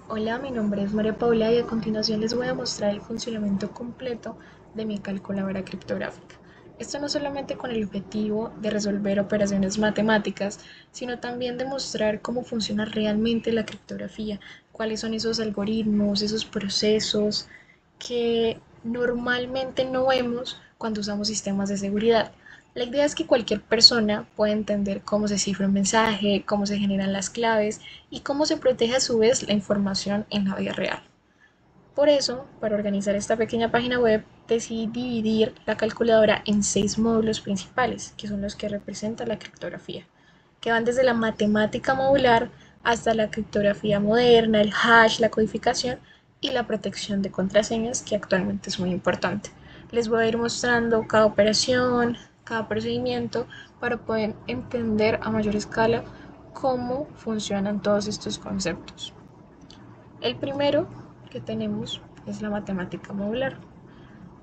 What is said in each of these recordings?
Hola, mi nombre es María Paula y a continuación les voy a mostrar el funcionamiento completo de mi calculadora criptográfica. Esto no solamente con el objetivo de resolver operaciones matemáticas, sino también de mostrar cómo funciona realmente la criptografía, cuáles son esos algoritmos, esos procesos que normalmente no vemos cuando usamos sistemas de seguridad. La idea es que cualquier persona pueda entender cómo se cifra un mensaje, cómo se generan las claves y cómo se protege a su vez la información en la vida real. Por eso, para organizar esta pequeña página web, decidí dividir la calculadora en 6 módulos principales, que son los que representan la criptografía, que van desde la matemática modular hasta la criptografía moderna, el hash, la codificación y la protección de contraseñas, que actualmente es muy importante. Les voy a ir mostrando cada operación, cada procedimiento, para poder entender a mayor escala cómo funcionan todos estos conceptos. El primero que tenemos es la matemática modular.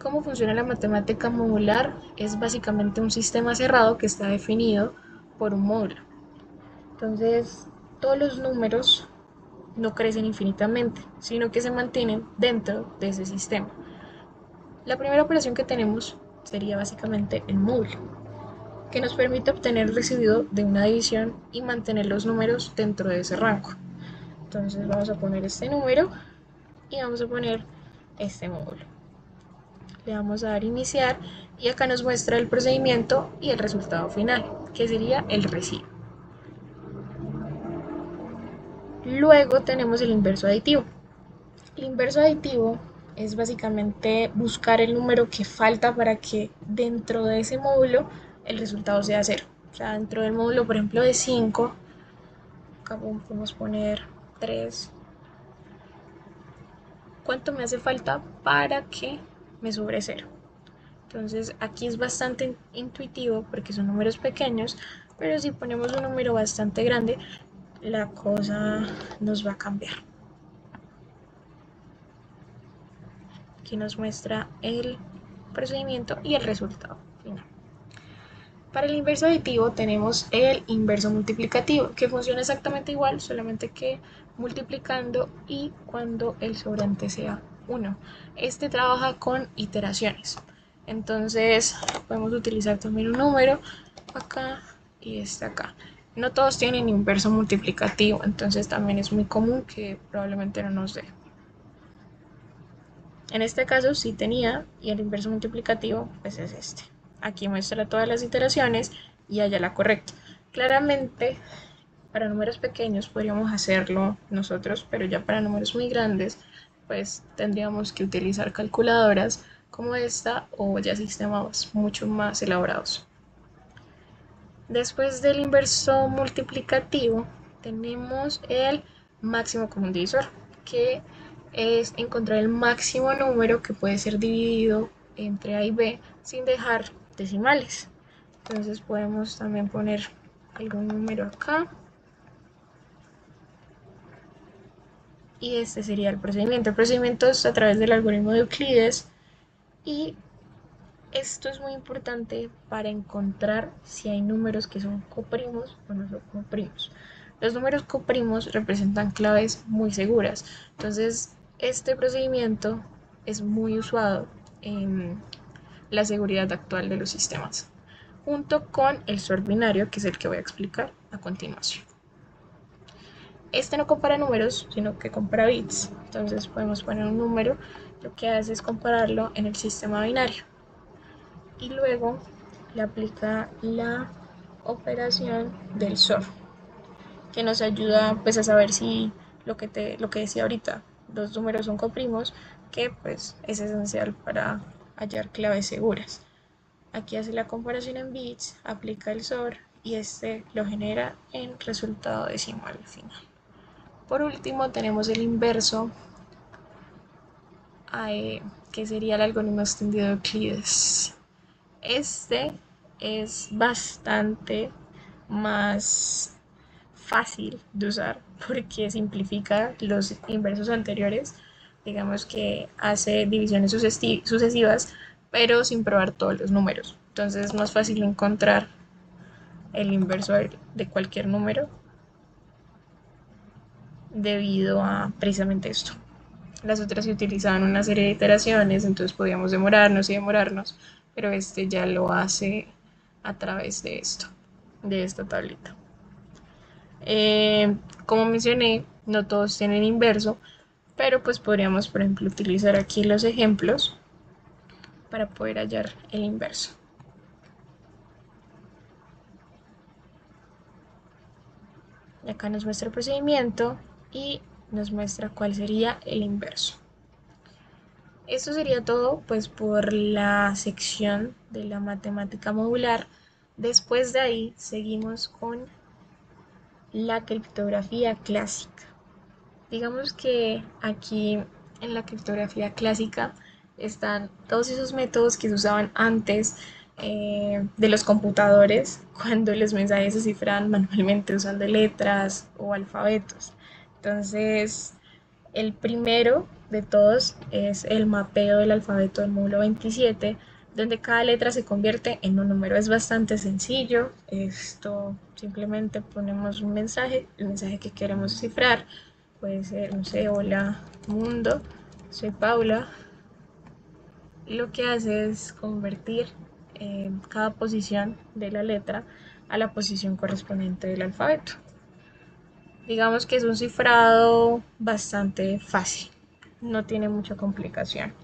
¿Cómo funciona la matemática modular? Es básicamente un sistema cerrado que está definido por un módulo. Entonces, todos los números no crecen infinitamente, sino que se mantienen dentro de ese sistema. La primera operación que tenemos sería básicamente el módulo, que nos permite obtener el residuo de una división y mantener los números dentro de ese rango. Entonces vamos a poner este número y vamos a poner este módulo. Le vamos a dar iniciar y acá nos muestra el procedimiento y el resultado final, que sería el residuo. Luego tenemos el inverso aditivo. El inverso aditivo es básicamente buscar el número que falta para que dentro de ese módulo el resultado sea cero. O sea, dentro del módulo, por ejemplo, de 5, acá podemos poner 3. ¿Cuánto me hace falta para que me sobre cero? Entonces aquí es bastante intuitivo porque son números pequeños, pero si ponemos un número bastante grande, la cosa nos va a cambiar. Aquí nos muestra el procedimiento y el resultado final. Para el inverso aditivo tenemos el inverso multiplicativo, que funciona exactamente igual, solamente que multiplicando y cuando el sobrante sea 1. Este trabaja con iteraciones. Entonces podemos utilizar también un número acá y este acá. No todos tienen inverso multiplicativo, entonces también es muy común que probablemente no nos dé. En este caso sí tenía y el inverso multiplicativo pues es este. Aquí muestra todas las iteraciones y halla la correcta. Claramente para números pequeños podríamos hacerlo nosotros, pero ya para números muy grandes pues tendríamos que utilizar calculadoras como esta o ya sistemas mucho más elaborados. Después del inverso multiplicativo tenemos el máximo común divisor, que es encontrar el máximo número que puede ser dividido entre A y B sin dejar decimales. Entonces podemos también poner algún número acá y este sería el procedimiento. El procedimiento es a través del algoritmo de Euclides y esto es muy importante para encontrar si hay números que son coprimos o no son coprimos. Los números coprimos representan claves muy seguras. Entonces, este procedimiento es muy usado en la seguridad actual de los sistemas, junto con el sort binario, que es el que voy a explicar a continuación. Este no compara números, sino que compara bits. Entonces podemos poner un número, lo que hace es compararlo en el sistema binario y luego le aplica la operación del SOR, que nos ayuda pues a saber si lo que decía ahorita, los números son coprimos, que pues es esencial para hallar claves seguras. Aquí hace la comparación en bits, aplica el SOR y este lo genera en resultado decimal al final. Por último tenemos el inverso, que sería el algoritmo extendido de Euclides. Este es bastante más fácil de usar porque simplifica los inversos anteriores. Digamos que hace divisiones sucesivas, pero sin probar todos los números. Entonces es más fácil encontrar el inverso de cualquier número debido a precisamente esto. Las otras se utilizaban una serie de iteraciones, entonces podíamos demorarnos y demorarnos, pero este ya lo hace a través de esto, de esta tablita. Como mencioné, no todos tienen inverso, pero pues podríamos, por ejemplo, utilizar aquí los ejemplos para poder hallar el inverso. Y acá nos muestra el procedimiento y nos muestra cuál sería el inverso. Esto sería todo pues por la sección de la matemática modular. Después de ahí seguimos con la criptografía clásica. Digamos que aquí en la criptografía clásica están todos esos métodos que se usaban antes de los computadores, cuando los mensajes se cifraban manualmente usando letras o alfabetos. Entonces, el primero de todos es el mapeo del alfabeto del módulo 27, donde cada letra se convierte en un número. Es bastante sencillo. Esto simplemente ponemos un mensaje, el mensaje que queremos cifrar. Puede ser, no sé, hola mundo, soy Paula. Lo que hace es convertir cada posición de la letra a la posición correspondiente del alfabeto. Digamos que es un cifrado bastante fácil, no tiene mucha complicación.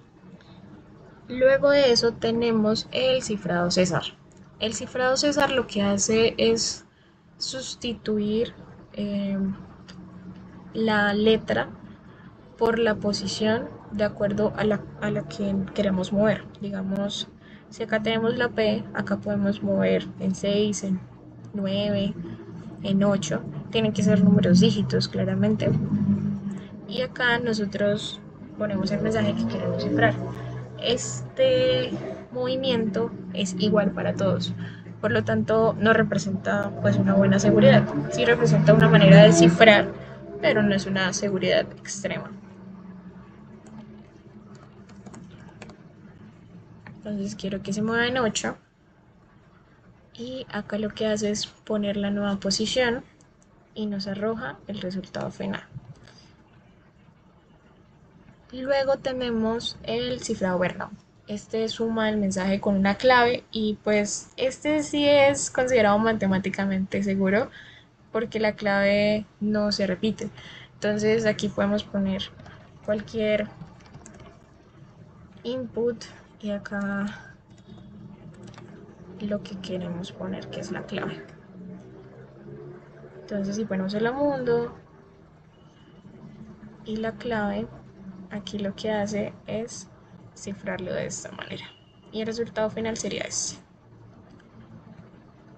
Luego de eso tenemos el cifrado César. El cifrado César lo que hace es sustituir eh, la letra por la posición de acuerdo a la que queremos mover. Digamos, si acá tenemos la P, acá podemos mover en 6, en 9, en 8. Tienen que ser números dígitos, claramente. Y acá nosotros ponemos el mensaje que queremos cifrar. Este movimiento es igual para todos, por lo tanto no representa pues una buena seguridad. Sí representa una manera de cifrar, pero no es una seguridad extrema. Entonces quiero que se mueva en 8 y acá lo que hace es poner la nueva posición y nos arroja el resultado final. Luego tenemos el cifrado Bernau. Este suma el mensaje con una clave y pues este sí es considerado matemáticamente seguro porque la clave no se repite. Entonces aquí podemos poner cualquier input y acá lo que queremos poner que es la clave. Entonces si ponemos el mundo y la clave, aquí lo que hace es cifrarlo de esta manera. Y el resultado final sería este.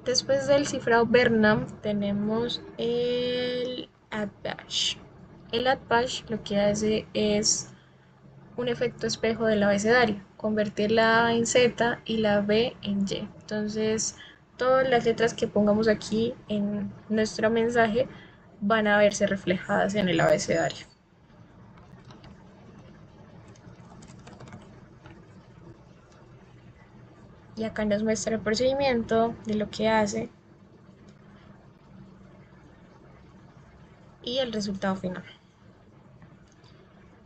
Después del cifrado Bernam tenemos el AddBash. El AddBash lo que hace es un efecto espejo del abecedario, convertir la A en Z y la B en Y. Entonces, todas las letras que pongamos aquí en nuestro mensaje van a verse reflejadas en el abecedario. Y acá nos muestra el procedimiento de lo que hace y el resultado final.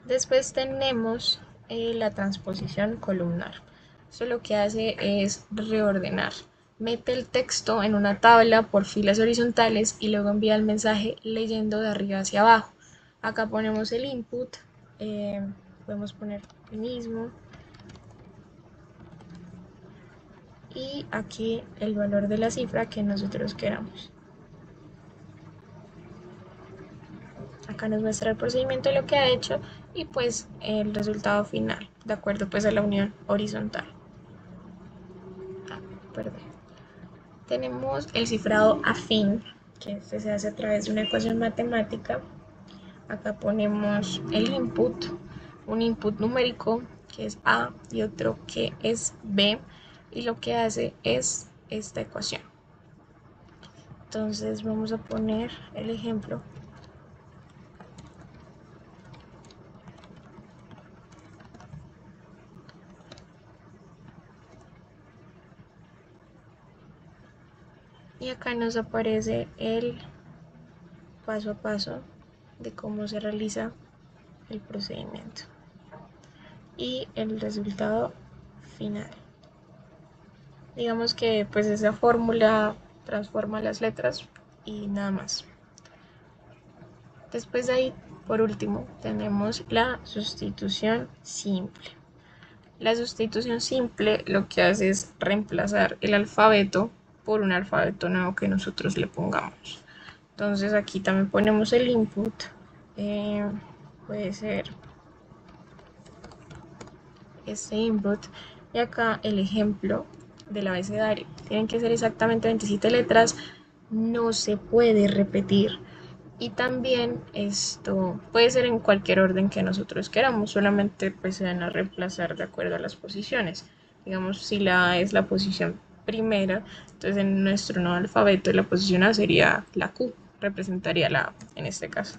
Después tenemos la transposición columnar. Eso lo que hace es reordenar. Mete el texto en una tabla por filas horizontales y luego envía el mensaje leyendo de arriba hacia abajo. Acá ponemos el input, podemos poner el mismo y aquí el valor de la cifra que nosotros queramos. Acá nos muestra el procedimiento de lo que ha hecho y pues el resultado final, de acuerdo pues a la unión horizontal. Perdón. Tenemos el cifrado afín, que este se hace a través de una ecuación matemática. Acá ponemos el input, un input numérico que es A y otro que es B, y lo que hace es esta ecuación. Entonces vamos a poner el ejemplo. Y acá nos aparece el paso a paso de cómo se realiza el procedimiento y el resultado final. Digamos que pues esa fórmula transforma las letras y nada más. Después de ahí, por último, tenemos la sustitución simple. La sustitución simple lo que hace es reemplazar el alfabeto por un alfabeto nuevo que nosotros le pongamos. Entonces aquí también ponemos el input. Puede ser este input. Y acá el ejemplo del abecedario. Tienen que ser exactamente 27 letras. No se puede repetir. Y también esto puede ser en cualquier orden que nosotros queramos, solamente pues se van a reemplazar de acuerdo a las posiciones. Digamos, si la A es la posición primera, entonces en nuestro nuevo alfabeto la posición A sería la Q, representaría la A en este caso.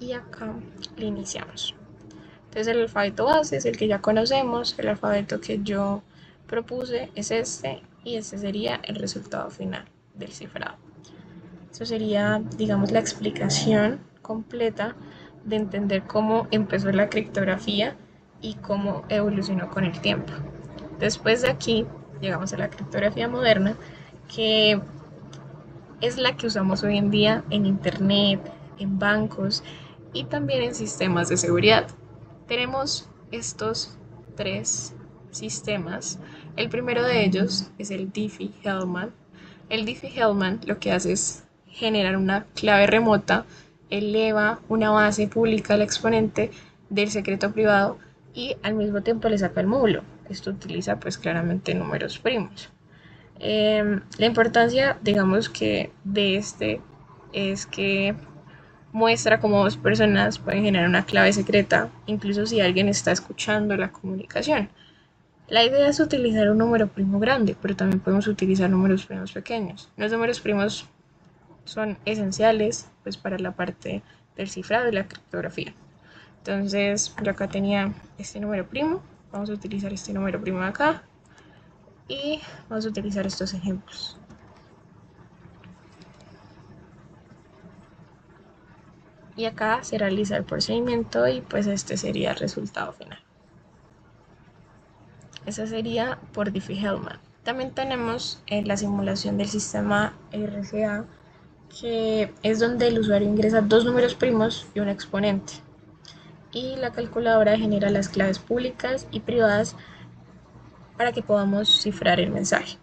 Y acá le iniciamos. Entonces el alfabeto base es el que ya conocemos, el alfabeto que yo propuse es este y este sería el resultado final del cifrado. Eso sería, digamos, la explicación completa de entender cómo empezó la criptografía y cómo evolucionó con el tiempo. Después de aquí llegamos a la criptografía moderna, que es la que usamos hoy en día en Internet, en bancos y también en sistemas de seguridad. Tenemos estos tres sistemas. El primero de ellos es el Diffie-Hellman. El Diffie-Hellman lo que hace es generar una clave remota, eleva una base pública al exponente del secreto privado y al mismo tiempo le saca el módulo. Esto utiliza pues claramente números primos. La importancia, digamos que de este es que muestra cómo dos personas pueden generar una clave secreta, incluso si alguien está escuchando la comunicación. La idea es utilizar un número primo grande, pero también podemos utilizar números primos pequeños. Los números primos son esenciales pues, para la parte del cifrado y la criptografía. Entonces, yo acá tenía este número primo, vamos a utilizar este número primo acá y vamos a utilizar estos ejemplos. Y acá se realiza el procedimiento y pues este sería el resultado final. Esa sería por Diffie-Hellman. También tenemos la simulación del sistema RCA, que es donde el usuario ingresa dos números primos y un exponente. Y la calculadora genera las claves públicas y privadas para que podamos cifrar el mensaje.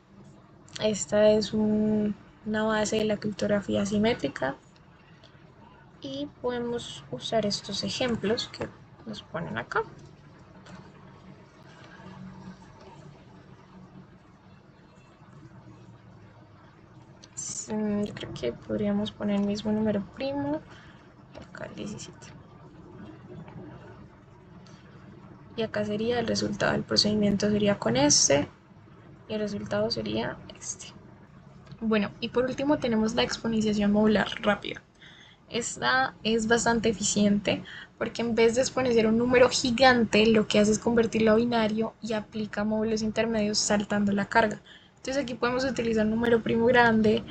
Esta es una base de la criptografía asimétrica y podemos usar estos ejemplos que nos ponen acá. Yo creo que podríamos poner el mismo número primo, acá el 17. Y acá sería el resultado del procedimiento, sería con este, y el resultado sería este. Bueno, y por último tenemos la exponenciación modular rápida. Esta es bastante eficiente porque en vez de exponenciar un número gigante, lo que hace es convertirlo a binario y aplica módulos intermedios saltando la carga. Entonces aquí podemos utilizar un número primo grande,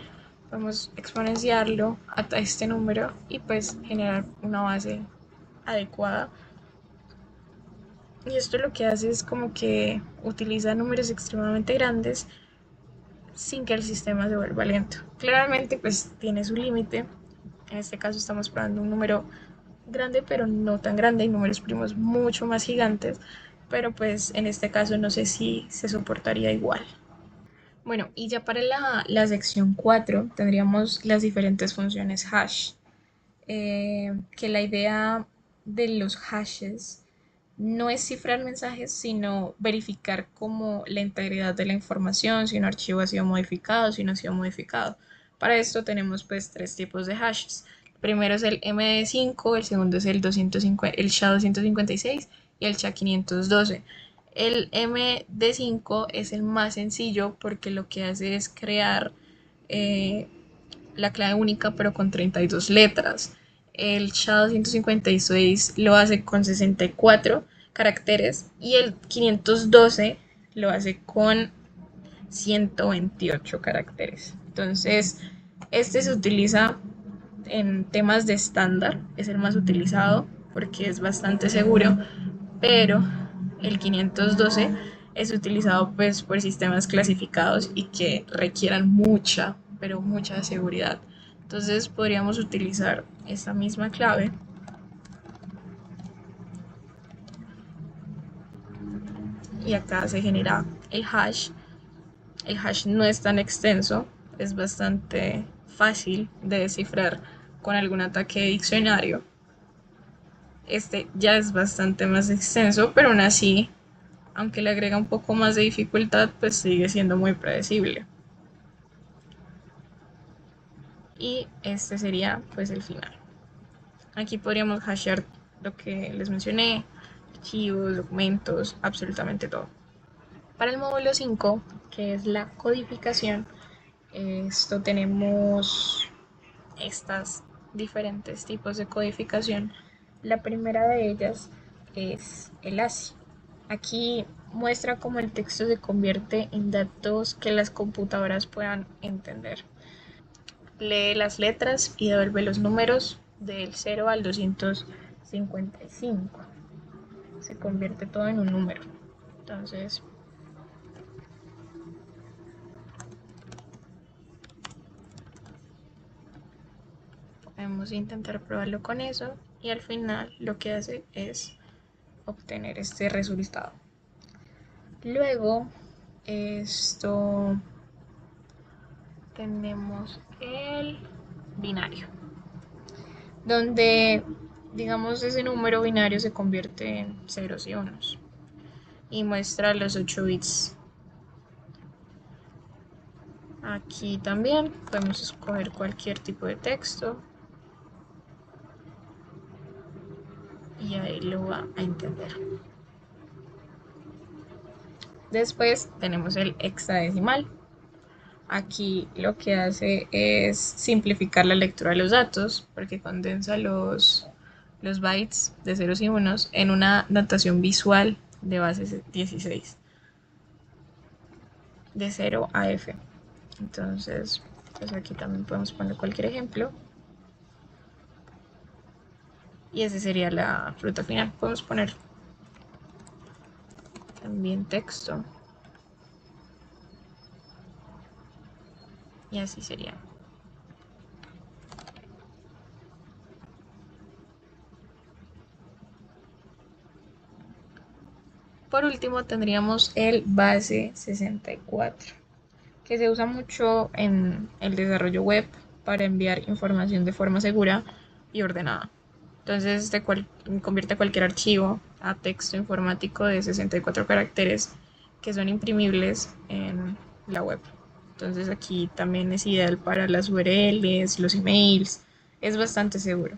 podemos exponenciarlo hasta este número y pues generar una base adecuada. Y esto lo que hace es como que utiliza números extremadamente grandes sin que el sistema se vuelva lento. Claramente pues tiene su límite. En este caso estamos probando un número grande pero no tan grande, hay números primos mucho más gigantes, pero pues en este caso no sé si se soportaría igual. Bueno, y ya para la sección 4 tendríamos las diferentes funciones hash, que la idea de los hashes no es cifrar mensajes, sino verificar como la integridad de la información, si un archivo ha sido modificado, si no ha sido modificado. Para esto tenemos pues tres tipos de hashes. El primero es el MD5, el segundo es el, 250, el SHA-256 y el SHA-512. El MD5 es el más sencillo porque lo que hace es crear eh, la clave única pero con 32 letras. El SHA-256 lo hace con 64, caracteres y el 512 lo hace con 128 caracteres. Entonces, este se utiliza en temas de estándar, es el más utilizado porque es bastante seguro, pero el 512 es utilizado pues por sistemas clasificados y que requieran mucha, pero mucha seguridad. Entonces podríamos utilizar esta misma clave y acá se genera el hash. El hash no es tan extenso, es bastante fácil de descifrar con algún ataque de diccionario. Este ya es bastante más extenso, pero aún así, aunque le agrega un poco más de dificultad, pues sigue siendo muy predecible. Y este sería pues el final. Aquí podríamos hashear lo que les mencioné, archivos, documentos, absolutamente todo. Para el módulo 5, que es la codificación, esto tenemos estas diferentes tipos de codificación. La primera de ellas es el ASCII. Aquí muestra cómo el texto se convierte en datos que las computadoras puedan entender. Lee las letras y devuelve los números del 0 al 255. Se convierte todo en un número. Entonces, podemos intentar probarlo con eso y al final lo que hace es obtener este resultado. Luego, esto tenemos el binario, donde digamos ese número binario se convierte en ceros y unos y muestra los 8 bits. Aquí también podemos escoger cualquier tipo de texto y ahí lo va a entender. Después tenemos el hexadecimal. Aquí lo que hace es simplificar la lectura de los datos porque condensa los bytes de ceros y unos en una notación visual de base 16, de 0 a f. Entonces, pues aquí también podemos poner cualquier ejemplo. Y esa sería la fruta final. Podemos poner también texto. Y así sería. Por último tendríamos el base 64, que se usa mucho en el desarrollo web para enviar información de forma segura y ordenada. Entonces convierte cualquier archivo a texto informático de 64 caracteres que son imprimibles en la web. Entonces aquí también es ideal para las URLs, los emails, es bastante seguro.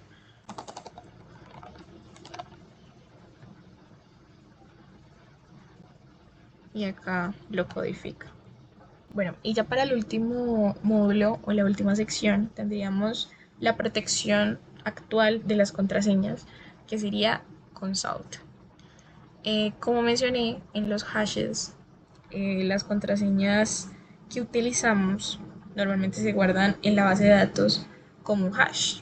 Y acá lo codifica. Bueno, y ya para el último módulo o la última sección tendríamos la protección actual de las contraseñas, que sería Consult. Como mencioné en los hashes, las contraseñas que utilizamos normalmente se guardan en la base de datos como un hash.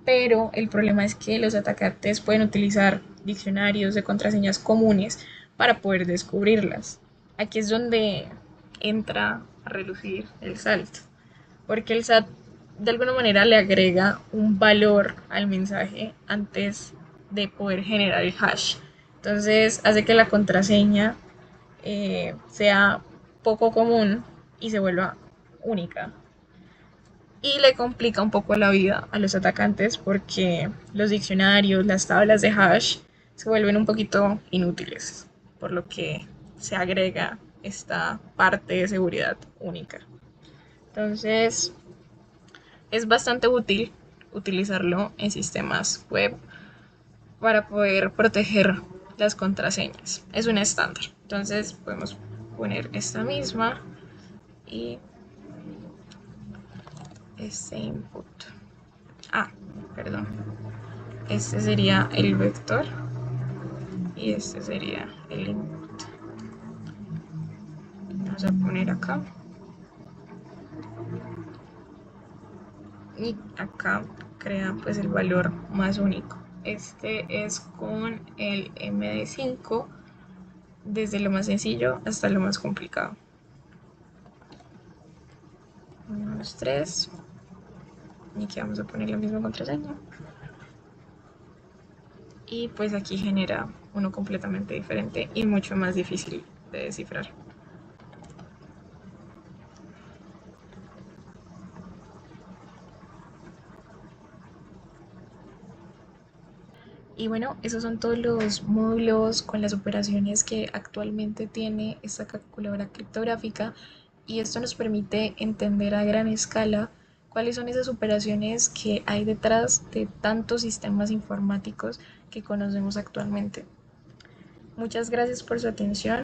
Pero el problema es que los atacantes pueden utilizar diccionarios de contraseñas comunes para poder descubrirlas. Aquí es donde entra a relucir el SALT, porque el SAT de alguna manera le agrega un valor al mensaje antes de poder generar el hash. Entonces hace que la contraseña sea poco común y se vuelva única. Y le complica un poco la vida a los atacantes porque los diccionarios, las tablas de hash se vuelven un poquito inútiles, por lo que se agrega esta parte de seguridad única. Entonces, es bastante útil utilizarlo en sistemas web para poder proteger las contraseñas. Es un estándar. Entonces, podemos poner esta misma y este input. Ah, perdón. Este sería el vector. y este sería el input. Vamos a poner acá y acá crea pues el valor más único. Este es con el MD5 desde lo más sencillo hasta lo más complicado. 1, 2, 3 y aquí vamos a poner la misma contraseña y pues aquí genera uno completamente diferente y mucho más difícil de descifrar. Y bueno, esos son todos los módulos con las operaciones que actualmente tiene esta calculadora criptográfica y esto nos permite entender a gran escala cuáles son esas operaciones que hay detrás de tantos sistemas informáticos que conocemos actualmente. Muchas gracias por su atención.